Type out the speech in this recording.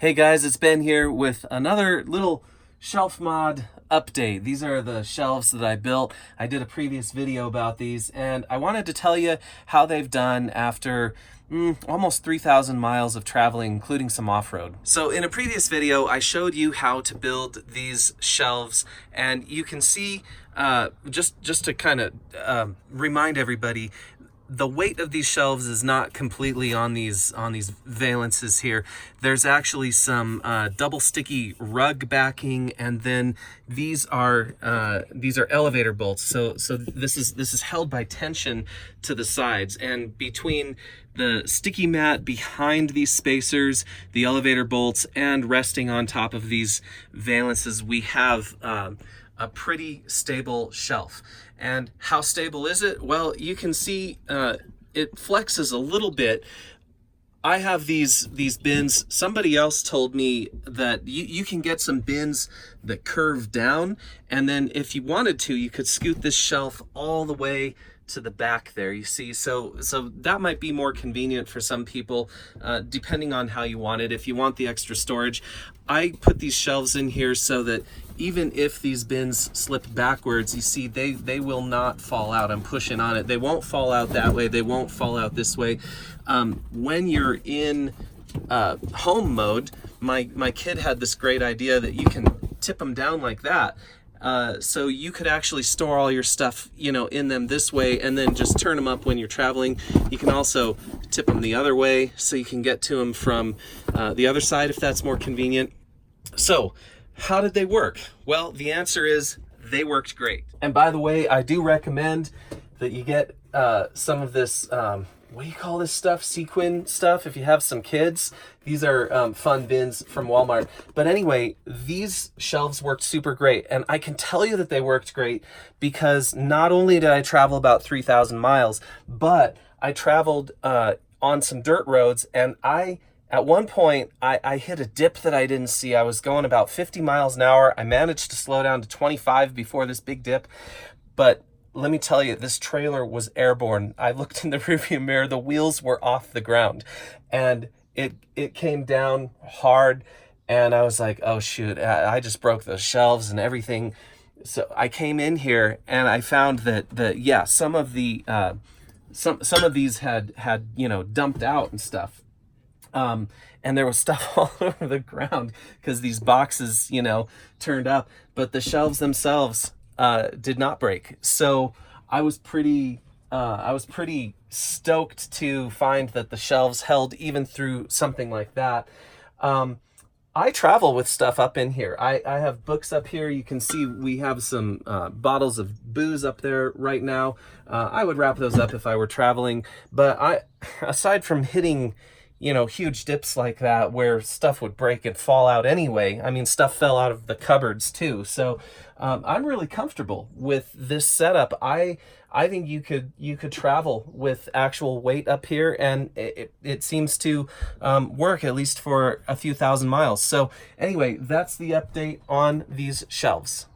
Hey guys, it's Ben here with another little shelf mod update. These are the shelves that I built. I did a previous video about these and I wanted to tell you how they've done after almost 3,000 miles of traveling, including some off-road. So in a previous video, I showed you how to build these shelves, and you can see, just to kind of remind everybody, the weight of these shelves is not completely on these valances here. There's actually some double sticky rug backing, and then these are elevator bolts. So this is held by tension to the sides, and between the sticky mat behind these spacers, the elevator bolts, and resting on top of these valances, we have a pretty stable shelf. And how stable is it? Well, you can see it flexes a little bit. I have these bins. Somebody else told me that you can get some bins that curve down, and then if you wanted to, you could scoot this shelf all the way to the back there, you see. So that might be more convenient for some people, depending on how you want it. If you want the extra storage, I put these shelves in here so that even if these bins slip backwards, you see they will not fall out. I'm pushing on it. They won't fall out that way. They won't fall out this way. When you're in home mode, my kid had this great idea that you can tip them down like that. So you could actually store all your stuff, in them this way, and then just turn them up when you're traveling. You can also tip them the other way so you can get to them from the other side if that's more convenient. So how did they work? Well, the answer is they worked great. And by the way, I do recommend that you get some of this, what do you call this stuff? Sequin stuff, if you have some kids. These are fun bins from Walmart. But anyway, these shelves worked super great. And I can tell you that they worked great because not only did I travel about 3,000 miles, but I traveled on some dirt roads, and at one point, I hit a dip that I didn't see. I was going about 50 miles an hour. I managed to slow down to 25 before this big dip. But let me tell you, this trailer was airborne. I looked in the rearview mirror, the wheels were off the ground, and it came down hard, and I was like, oh shoot, I just broke those shelves and everything. So I came in here and I found that yeah, some of the some of these had dumped out and stuff. And there was stuff all over the ground because these boxes, turned up, but the shelves themselves did not break. So I was pretty stoked to find that the shelves held even through something like that. I travel with stuff up in here. I have books up here. You can see we have some bottles of booze up there right now. I would wrap those up if I were traveling, but aside from hitting huge dips like that where stuff would break and fall out anyway. I mean, stuff fell out of the cupboards too. So I'm really comfortable with this setup. I think you could travel with actual weight up here, and it seems to work, at least for a few thousand miles. So anyway, that's the update on these shelves.